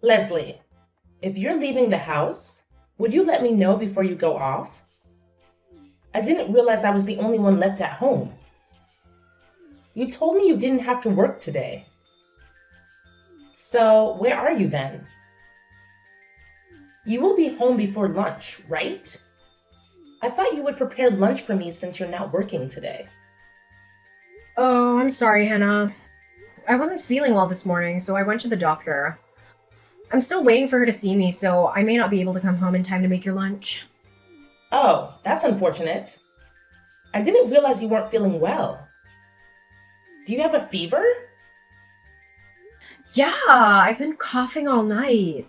Leslie, if you're leaving the house, would you let me know before you go off? I didn't realize I was the only one left at home. You told me you didn't have to work today. So, where are you then? You will be home before lunch, right? I thought you would prepare lunch for me since you're not working today. Oh, I'm sorry, Hannah. I wasn't feeling well this morning, so I went to the doctor. I'm still waiting for her to see me, so I may not be able to come home in time to make your lunch. Oh, that's unfortunate. I didn't realize you weren't feeling well. Do you have a fever? Yeah, I've been coughing all night.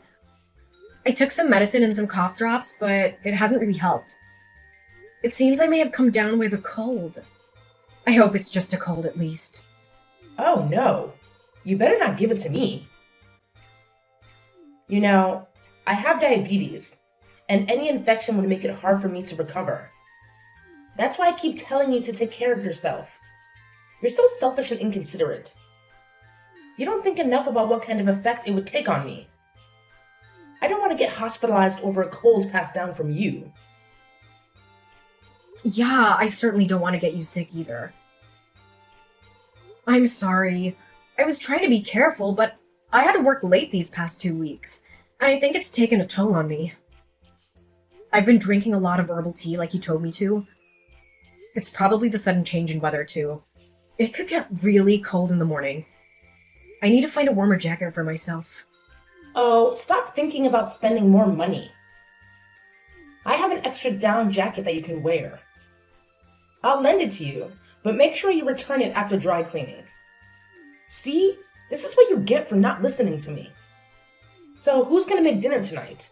I took some medicine and some cough drops, but it hasn't really helped. It seems I may have come down with a cold. I hope it's just a cold at least. Oh no, you better not give it to me. You know, I have diabetes, and any infection would make it hard for me to recover. That's why I keep telling you to take care of yourself. You're so selfish and inconsiderate. You don't think enough about what kind of effect it would take on me. I don't want to get hospitalized over a cold passed down from you. Yeah, I certainly don't want to get you sick either. I'm sorry. I was trying to be careful, but I had to work late these past 2 weeks, and I think it's taken a toll on me. I've been drinking a lot of herbal tea like you told me to. It's probably the sudden change in weather, too. It could get really cold in the morning. I need to find a warmer jacket for myself. Oh, stop thinking about spending more money. I have an extra down jacket that you can wear. I'll lend it to you, but make sure you return it after dry cleaning. See? This is what you get for not listening to me. So who's gonna make dinner tonight?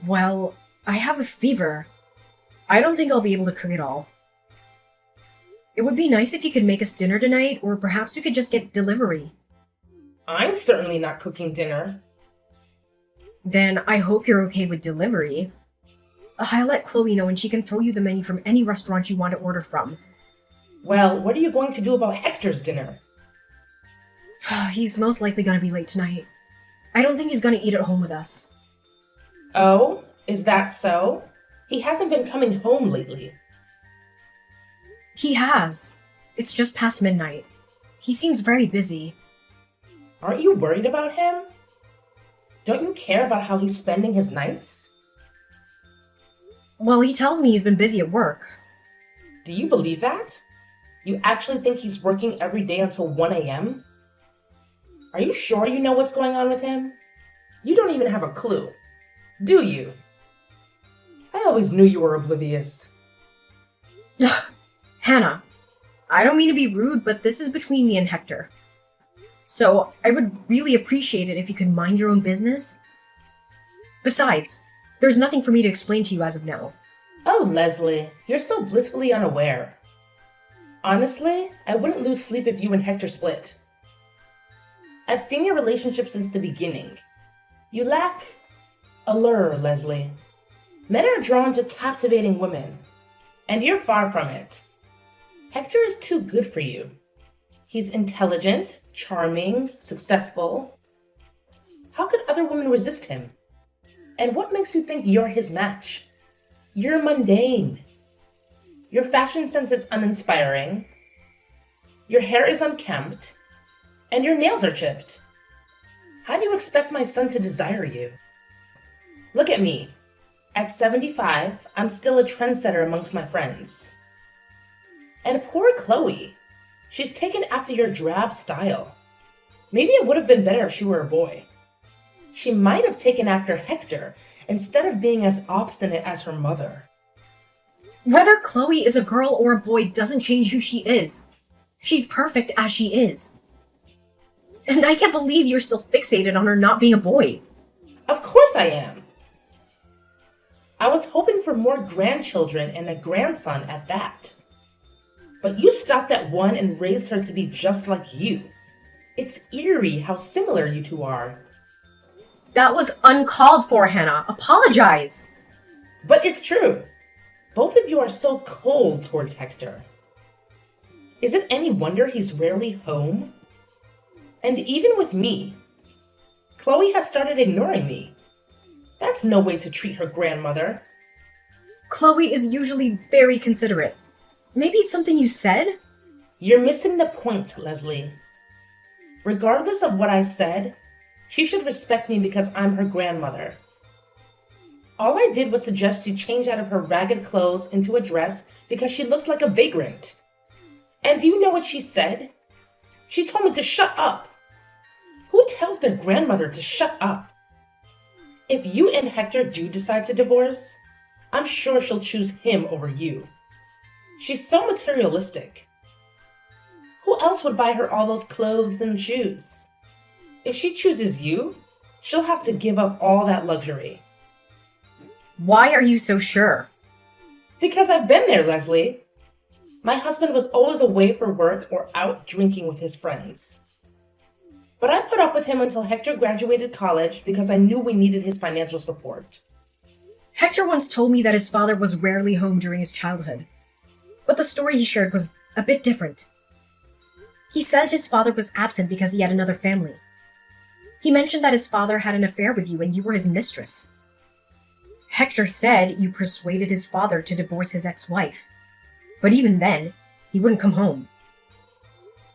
Well, I have a fever. I don't think I'll be able to cook it all. It would be nice if you could make us dinner tonight, or perhaps we could just get delivery. I'm certainly not cooking dinner. Then I hope you're okay with delivery. I'll let Chloe know and she can throw you the menu from any restaurant you want to order from. Well, what are you going to do about Hector's dinner? He's most likely going to be late tonight. I don't think he's going to eat at home with us. Oh, is that so? He hasn't been coming home lately. He has. It's just past midnight. He seems very busy. Aren't you worried about him? Don't you care about how he's spending his nights? Well, he tells me he's been busy at work. Do you believe that? You actually think he's working every day until 1 a.m.? Are you sure you know what's going on with him? You don't even have a clue, do you? I always knew you were oblivious. Hannah, I don't mean to be rude, but this is between me and Hector. So I would really appreciate it if you could mind your own business. Besides, there's nothing for me to explain to you as of now. Oh, Leslie, you're so blissfully unaware. Honestly, I wouldn't lose sleep if you and Hector split. I've seen your relationship since the beginning. You lack allure, Leslie. Men are drawn to captivating women, and you're far from it. Hector is too good for you. He's intelligent, charming, successful. How could other women resist him? And what makes you think you're his match? You're mundane. Your fashion sense is uninspiring. Your hair is unkempt. And your nails are chipped. How do you expect my son to desire you? Look at me. At 75, I'm still a trendsetter amongst my friends. And poor Chloe. She's taken after your drab style. Maybe it would have been better if she were a boy. She might have taken after Hector instead of being as obstinate as her mother. Whether Chloe is a girl or a boy doesn't change who she is. She's perfect as she is. And I can't believe you're still fixated on her not being a boy. Of course I am. I was hoping for more grandchildren and a grandson at that. But you stopped at one and raised her to be just like you. It's eerie how similar you two are. That was uncalled for, Hannah. Apologize. But it's true. Both of you are so cold towards Hector. Is it any wonder he's rarely home? And even with me, Chloe has started ignoring me. That's no way to treat her grandmother. Chloe is usually very considerate. Maybe it's something you said? You're missing the point, Leslie. Regardless of what I said, she should respect me because I'm her grandmother. All I did was suggest you change out of her ragged clothes into a dress because she looks like a vagrant. And do you know what she said? She told me to shut up. Who tells their grandmother to shut up? If you and Hector do decide to divorce, I'm sure she'll choose him over you. She's so materialistic. Who else would buy her all those clothes and shoes? If she chooses you, she'll have to give up all that luxury. Why are you so sure? Because I've been there, Leslie. My husband was always away for work or out drinking with his friends. But I put up with him until Hector graduated college because I knew we needed his financial support. Hector once told me that his father was rarely home during his childhood. But the story he shared was a bit different. He said his father was absent because he had another family. He mentioned that his father had an affair with you and you were his mistress. Hector said you persuaded his father to divorce his ex-wife. But even then, he wouldn't come home.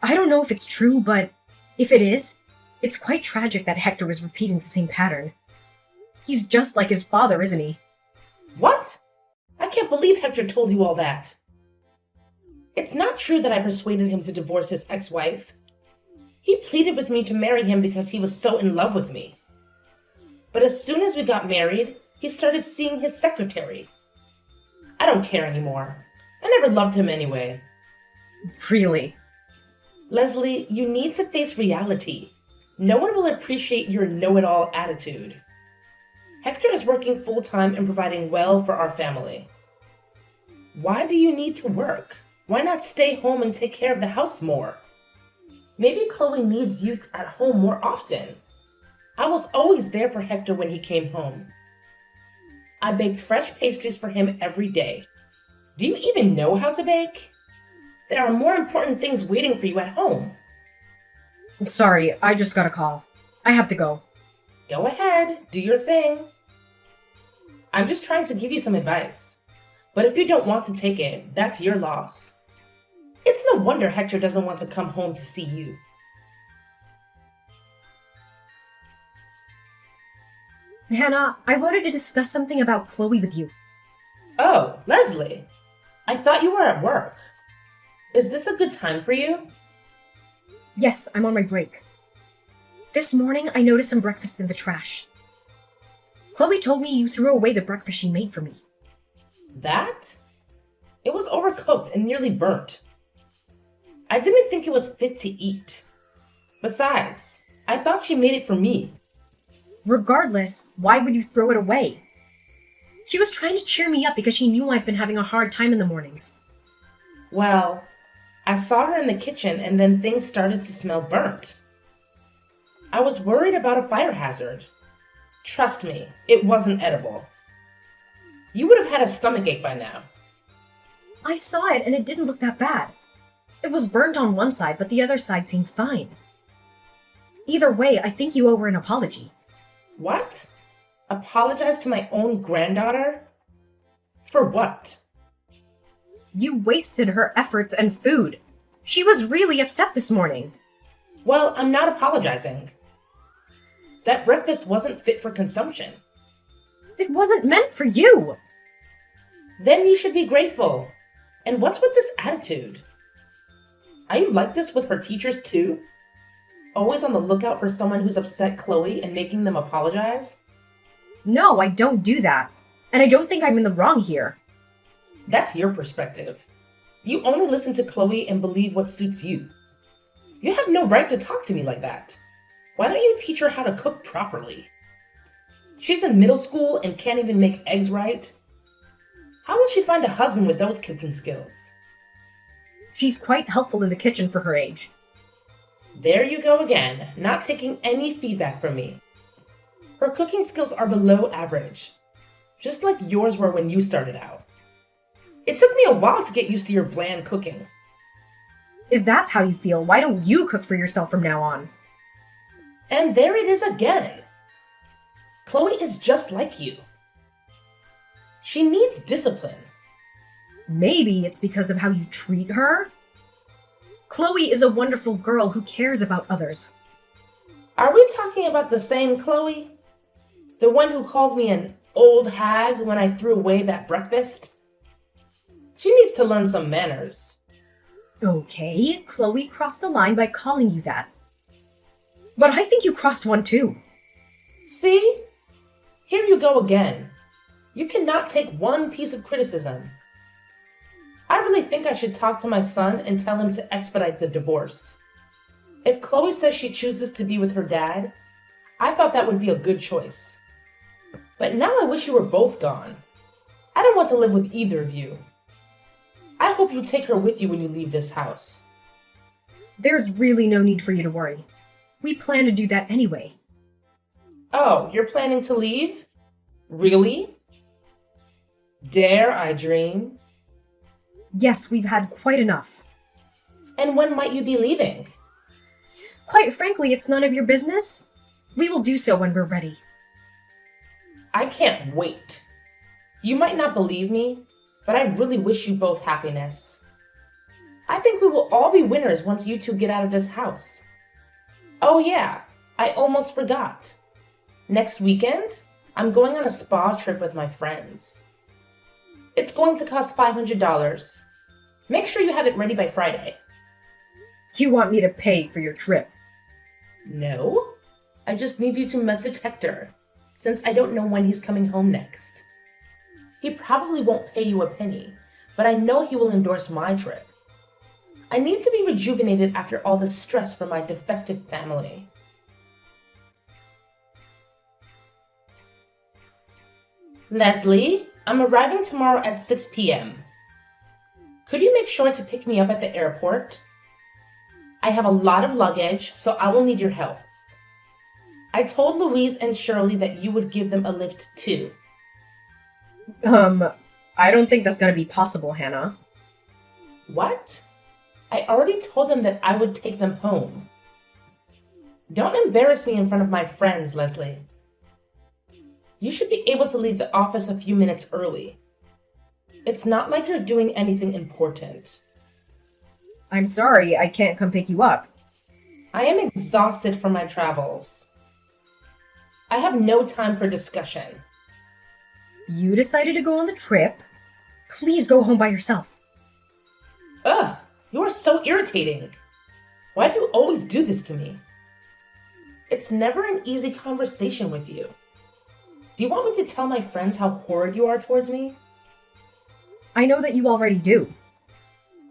I don't know if it's true, but if it is, it's quite tragic that Hector is repeating the same pattern. He's just like his father, isn't he? What? I can't believe Hector told you all that. It's not true that I persuaded him to divorce his ex-wife. He pleaded with me to marry him because he was so in love with me. But as soon as we got married, he started seeing his secretary. I don't care anymore. I never loved him anyway. Really? Leslie, you need to face reality. No one will appreciate your know-it-all attitude. Hector is working full-time and providing well for our family. Why do you need to work? Why not stay home and take care of the house more? Maybe Chloe needs you at home more often. I was always there for Hector when he came home. I baked fresh pastries for him every day. Do you even know how to bake? There are more important things waiting for you at home. Sorry, I just got a call. I have to go. Go ahead, do your thing. I'm just trying to give you some advice. But if you don't want to take it, that's your loss. It's no wonder Hector doesn't want to come home to see you. Hannah, I wanted to discuss something about Chloe with you. Oh, Leslie. I thought you were at work. Is this a good time for you? Yes, I'm on my break. This morning, I noticed some breakfast in the trash. Chloe told me you threw away the breakfast she made for me. That? It was overcooked and nearly burnt. I didn't think it was fit to eat. Besides, I thought she made it for me. Regardless, why would you throw it away? She was trying to cheer me up because she knew I've been having a hard time in the mornings. Well, I saw her in the kitchen and then things started to smell burnt. I was worried about a fire hazard. Trust me, it wasn't edible. You would have had a stomachache by now. I saw it and it didn't look that bad. It was burnt on one side, but the other side seemed fine. Either way, I think you owe her an apology. What? Apologize to my own granddaughter? For what? You wasted her efforts and food. She was really upset this morning. Well, I'm not apologizing. That breakfast wasn't fit for consumption. It wasn't meant for you. Then you should be grateful. And what's with this attitude? Are you like this with her teachers too? Always on the lookout for someone who's upset Chloe and making them apologize? No, I don't do that. And I don't think I'm in the wrong here. That's your perspective. You only listen to Chloe and believe what suits you. You have no right to talk to me like that. Why don't you teach her how to cook properly? She's in middle school and can't even make eggs right. How will she find a husband with those cooking skills? She's quite helpful in the kitchen for her age. There you go again, not taking any feedback from me. Her cooking skills are below average, just like yours were when you started out. It took me a while to get used to your bland cooking. If that's how you feel, why don't you cook for yourself from now on? And there it is again. Chloe is just like you. She needs discipline. Maybe it's because of how you treat her? Chloe is a wonderful girl who cares about others. Are we talking about the same Chloe? The one who called me an old hag when I threw away that breakfast? She needs to learn some manners. Okay, Chloe crossed the line by calling you that. But I think you crossed one too. See? Here you go again. You cannot take one piece of criticism. I really think I should talk to my son and tell him to expedite the divorce. If Chloe says she chooses to be with her dad, I thought that would be a good choice. But now I wish you were both gone. I don't want to live with either of you. I hope you take her with you when you leave this house. There's really no need for you to worry. We plan to do that anyway. Oh, you're planning to leave? Really? Dare I dream? Yes, we've had quite enough. And when might you be leaving? Quite frankly, it's none of your business. We will do so when we're ready. I can't wait. You might not believe me, but I really wish you both happiness. I think we will all be winners once you two get out of this house. Oh yeah, I almost forgot. Next weekend, I'm going on a spa trip with my friends. It's going to cost $500. Make sure you have it ready by Friday. You want me to pay for your trip? No, I just need you to message Hector, since I don't know when he's coming home next. He probably won't pay you a penny, but I know he will endorse my trip. I need to be rejuvenated after all the stress from my defective family. Leslie, I'm arriving tomorrow at 6 p.m. Could you make sure to pick me up at the airport? I have a lot of luggage, so I will need your help. I told Louise and Shirley that you would give them a lift too. I don't think that's gonna be possible, Hannah. What? I already told them that I would take them home. Don't embarrass me in front of my friends, Leslie. You should be able to leave the office a few minutes early. It's not like you're doing anything important. I'm sorry, I can't come pick you up. I am exhausted from my travels. I have no time for discussion. You decided to go on the trip. Please go home by yourself. Ugh, you are so irritating. Why do you always do this to me? It's never an easy conversation with you. Do you want me to tell my friends how horrid you are towards me? I know that you already do.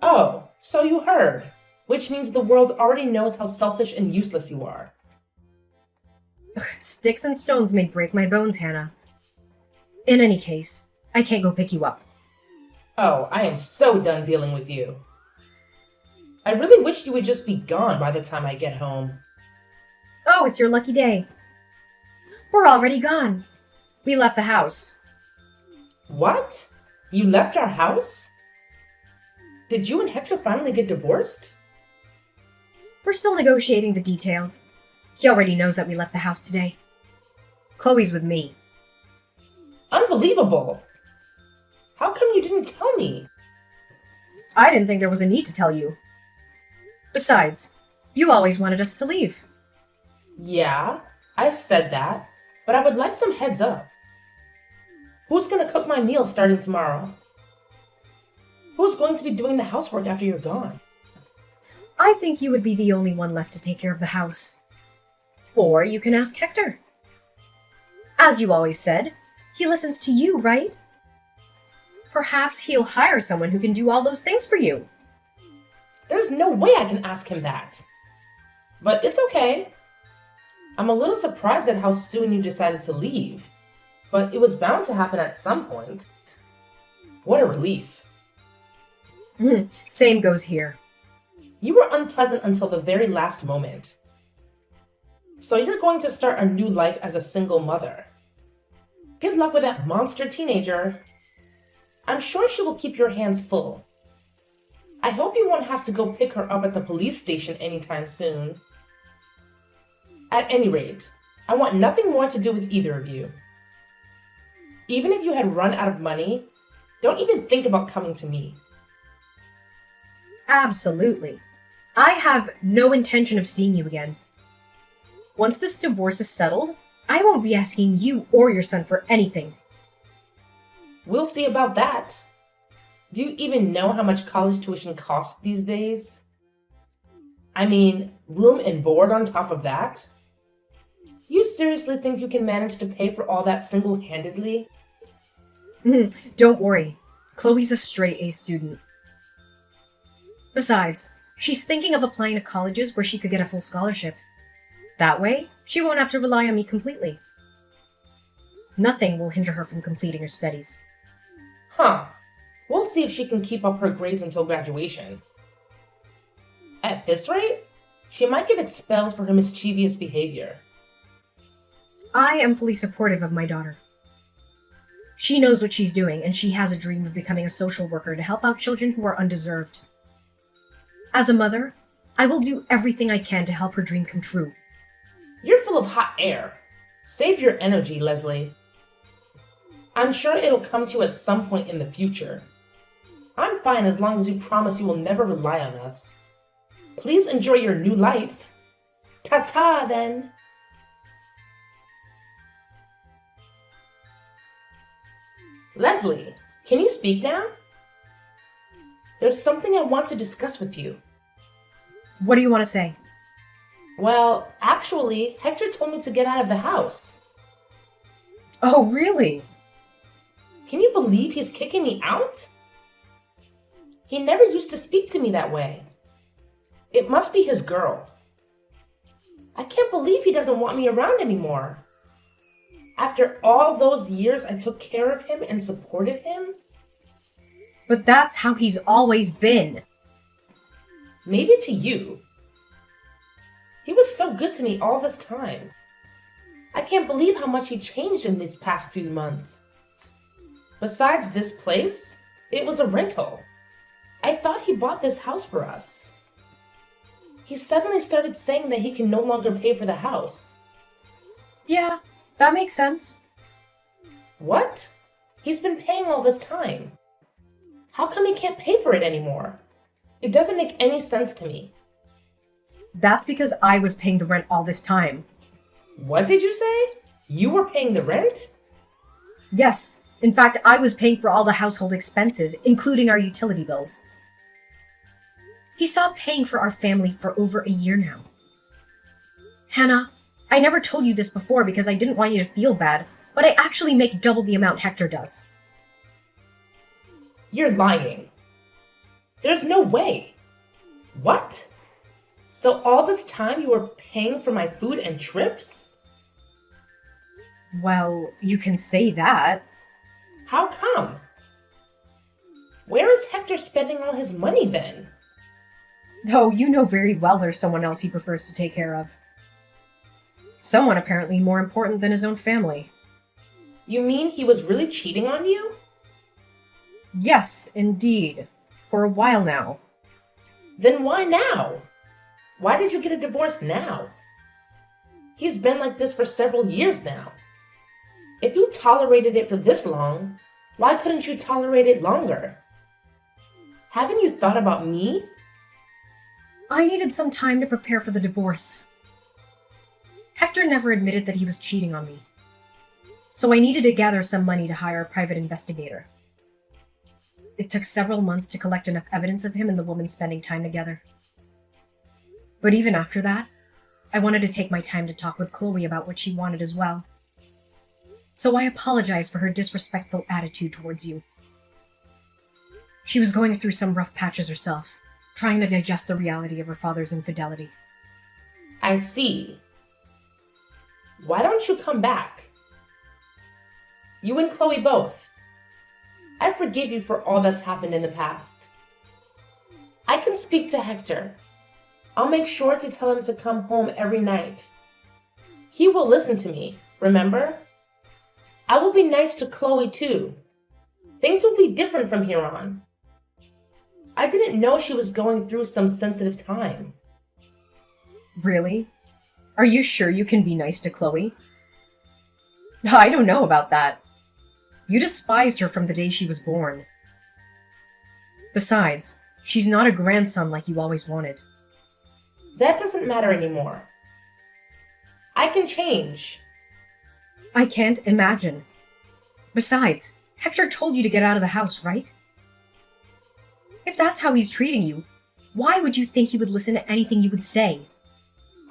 Oh, so you heard. Which means the world already knows how selfish and useless you are. Sticks and stones may break my bones, Hannah. In any case, I can't go pick you up. Oh, I am so done dealing with you. I really wish you would just be gone by the time I get home. Oh, it's your lucky day. We're already gone. We left the house. What? You left our house? Did you and Hector finally get divorced? We're still negotiating the details. He already knows that we left the house today. Chloe's with me. Unbelievable! How come you didn't tell me? I didn't think there was a need to tell you. Besides, you always wanted us to leave. Yeah, I said that, but I would like some heads up. Who's gonna cook my meal starting tomorrow? Who's going to be doing the housework after you're gone? I think you would be the only one left to take care of the house. Or you can ask Hector. As you always said, he listens to you, right? Perhaps he'll hire someone who can do all those things for you. There's no way I can ask him that. But it's okay. I'm a little surprised at how soon you decided to leave, but it was bound to happen at some point. What a relief. Same goes here. You were unpleasant until the very last moment. So you're going to start a new life as a single mother. Good luck with that monster teenager. I'm sure she will keep your hands full. I hope you won't have to go pick her up at the police station anytime soon. At any rate, I want nothing more to do with either of you. Even if you had run out of money, don't even think about coming to me. Absolutely. I have no intention of seeing you again. Once this divorce is settled, I won't be asking you or your son for anything. We'll see about that. Do you even know how much college tuition costs these days? I mean, room and board on top of that? You seriously think you can manage to pay for all that single-handedly? Don't worry. Chloe's a straight A student. Besides, she's thinking of applying to colleges where she could get a full scholarship. That way, she won't have to rely on me completely. Nothing will hinder her from completing her studies. Huh. We'll see if she can keep up her grades until graduation. At this rate, she might get expelled for her mischievous behavior. I am fully supportive of my daughter. She knows what she's doing, and she has a dream of becoming a social worker to help out children who are undeserved. As a mother, I will do everything I can to help her dream come true. You're full of hot air. Save your energy, Leslie. I'm sure it'll come to you at some point in the future. I'm fine as long as you promise you will never rely on us. Please enjoy your new life. Ta-ta, then. Leslie, can you speak now? There's something I want to discuss with you. What do you want to say? Well, actually, Hector told me to get out of the house. Oh, really? Can you believe he's kicking me out? He never used to speak to me that way. It must be his girl. I can't believe he doesn't want me around anymore. After all those years I took care of him and supported him? But that's how he's always been. Maybe to you. He was so good to me all this time. I can't believe how much he changed in these past few months. Besides this place, it was a rental. I thought he bought this house for us. He suddenly started saying that he can no longer pay for the house. Yeah, that makes sense. What? He's been paying all this time. How come he can't pay for it anymore? It doesn't make any sense to me. That's because I was paying the rent all this time. What did you say? You were paying the rent? Yes. In fact, I was paying for all the household expenses, including our utility bills. He stopped paying for our family for over a year now. Hannah, I never told you this before because I didn't want you to feel bad, but I actually make double the amount Hector does. You're lying. There's no way. What? So all this time you were paying for my food and trips? Well, you can say that. How come? Where is Hector spending all his money then? Though you know very well there's someone else he prefers to take care of. Someone apparently more important than his own family. You mean he was really cheating on you? Yes, indeed. For a while now. Then why now? Why did you get a divorce now? He's been like this for several years now. If you tolerated it for this long, why couldn't you tolerate it longer? Haven't you thought about me? I needed some time to prepare for the divorce. Hector never admitted that he was cheating on me. So I needed to gather some money to hire a private investigator. It took several months to collect enough evidence of him and the woman spending time together. But even after that, I wanted to take my time to talk with Chloe about what she wanted as well. So I apologized for her disrespectful attitude towards you. She was going through some rough patches herself, trying to digest the reality of her father's infidelity. I see. Why don't you come back? You and Chloe both. I forgive you for all that's happened in the past. I can speak to Hector. I'll make sure to tell him to come home every night. He will listen to me, remember? I will be nice to Chloe too. Things will be different from here on. I didn't know she was going through some sensitive time. Really? Are you sure you can be nice to Chloe? I don't know about that. You despised her from the day she was born. Besides, she's not a grandson like you always wanted. That doesn't matter anymore. I can change. I can't imagine. Besides, Hector told you to get out of the house, right? If that's how he's treating you, why would you think he would listen to anything you would say?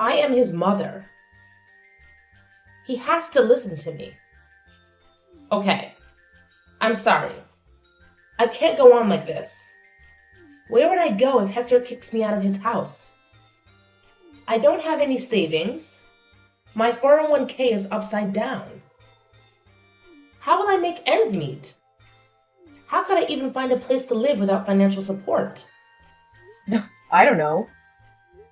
I am his mother. He has to listen to me. Okay, I'm sorry. I can't go on like this. Where would I go if Hector kicks me out of his house? I don't have any savings. My 401k is upside down. How will I make ends meet? How could I even find a place to live without financial support? I don't know.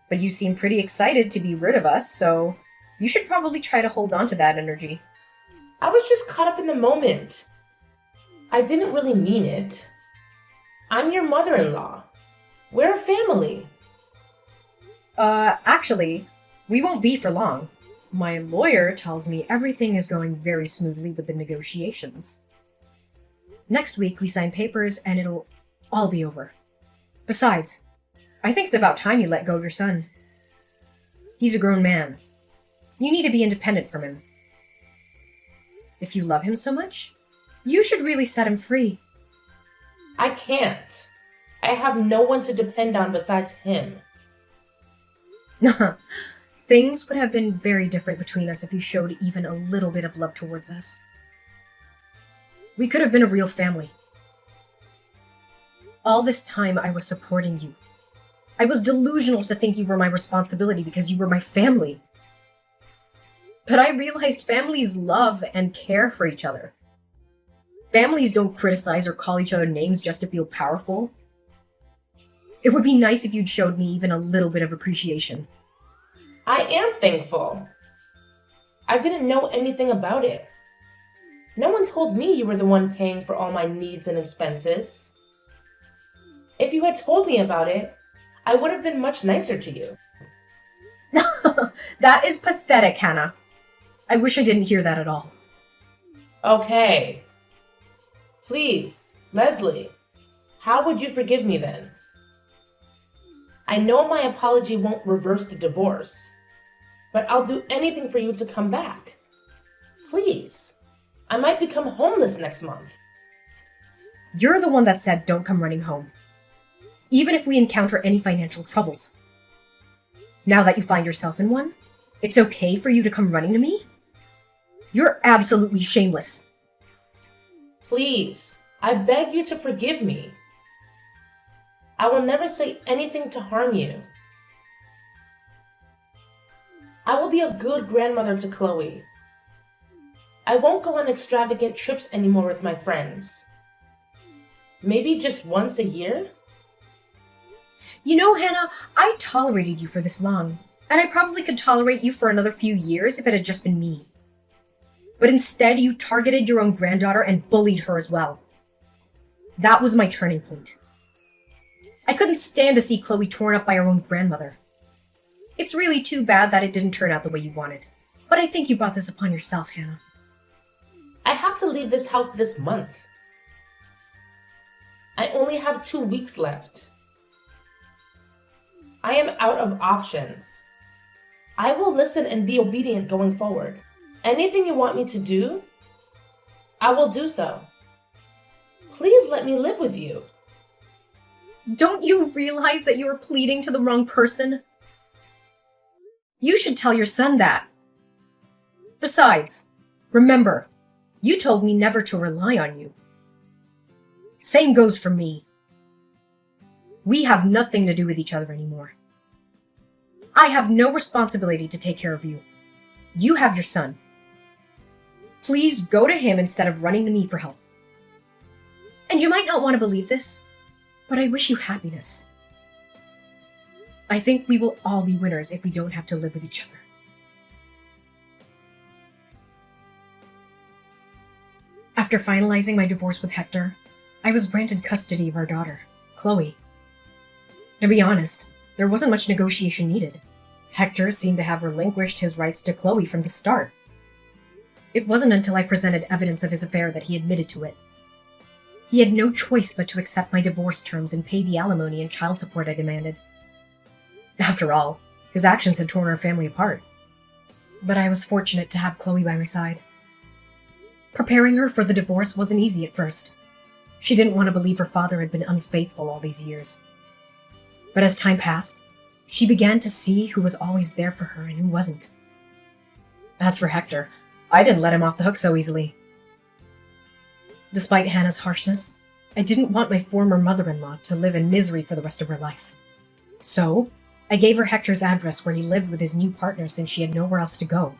But you seem pretty excited to be rid of us, so you should probably try to hold on to that energy. I was just caught up in the moment. I didn't really mean it. I'm your mother-in-law. We're a family. Actually, we won't be for long. My lawyer tells me everything is going very smoothly with the negotiations. Next week, we sign papers and it'll all be over. Besides, I think it's about time you let go of your son. He's a grown man. You need to be independent from him. If you love him so much, you should really set him free. I can't. I have no one to depend on besides him. Things would have been very different between us if you showed even a little bit of love towards us. We could have been a real family. All this time I was supporting you. I was delusional to think you were my responsibility because you were my family. But I realized families love and care for each other. Families don't criticize or call each other names just to feel powerful. It would be nice if you'd showed me even a little bit of appreciation. I am thankful. I didn't know anything about it. No one told me you were the one paying for all my needs and expenses. If you had told me about it, I would have been much nicer to you. That is pathetic, Hannah. I wish I didn't hear that at all. Okay. Please, Leslie, how would you forgive me then? I know my apology won't reverse the divorce, but I'll do anything for you to come back. Please. I might become homeless next month. You're the one that said don't come running home, even if we encounter any financial troubles. Now that you find yourself in one, it's okay for you to come running to me? You're absolutely shameless. Please, I beg you to forgive me. I will never say anything to harm you. I will be a good grandmother to Chloe. I won't go on extravagant trips anymore with my friends. Maybe just once a year? You know, Hannah, I tolerated you for this long, and I probably could tolerate you for another few years if it had just been me. But instead, you targeted your own granddaughter and bullied her as well. That was my turning point. I couldn't stand to see Chloe torn up by her own grandmother. It's really too bad that it didn't turn out the way you wanted, but I think you brought this upon yourself, Hannah. I have to leave this house this month. I only have 2 weeks left. I am out of options. I will listen and be obedient going forward. Anything you want me to do, I will do so. Please let me live with you. Don't you realize that you are pleading to the wrong person? You should tell your son that. Besides, remember, you told me never to rely on you. Same goes for me. We have nothing to do with each other anymore. I have no responsibility to take care of you. You have your son. Please go to him instead of running to me for help. And you might not want to believe this, but I wish you happiness. I think we will all be winners if we don't have to live with each other. After finalizing my divorce with Hector, I was granted custody of our daughter, Chloe. To be honest, there wasn't much negotiation needed. Hector seemed to have relinquished his rights to Chloe from the start. It wasn't until I presented evidence of his affair that he admitted to it. He had no choice but to accept my divorce terms and pay the alimony and child support I demanded. After all, his actions had torn our family apart. But I was fortunate to have Chloe by my side. Preparing her for the divorce wasn't easy at first. She didn't want to believe her father had been unfaithful all these years. But as time passed, she began to see who was always there for her and who wasn't. As for Hector, I didn't let him off the hook so easily. Despite Hannah's harshness, I didn't want my former mother-in-law to live in misery for the rest of her life. So, I gave her Hector's address where he lived with his new partner since she had nowhere else to go.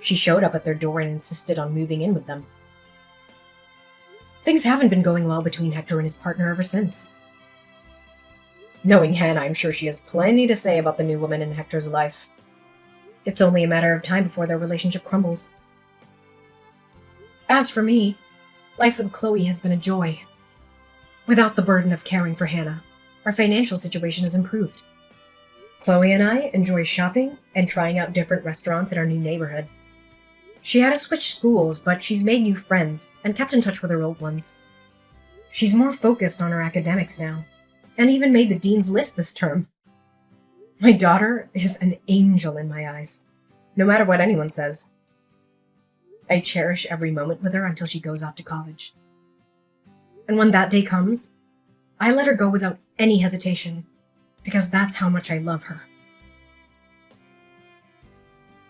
She showed up at their door and insisted on moving in with them. Things haven't been going well between Hector and his partner ever since. Knowing Hannah, I'm sure she has plenty to say about the new woman in Hector's life. It's only a matter of time before their relationship crumbles. As for me, life with Chloe has been a joy. Without the burden of caring for Hannah, our financial situation has improved. Chloe and I enjoy shopping and trying out different restaurants in our new neighborhood. She had to switch schools, but she's made new friends and kept in touch with her old ones. She's more focused on her academics now, and even made the dean's list this term. My daughter is an angel in my eyes, no matter what anyone says. I cherish every moment with her until she goes off to college. And when that day comes, I let her go without any hesitation, because that's how much I love her.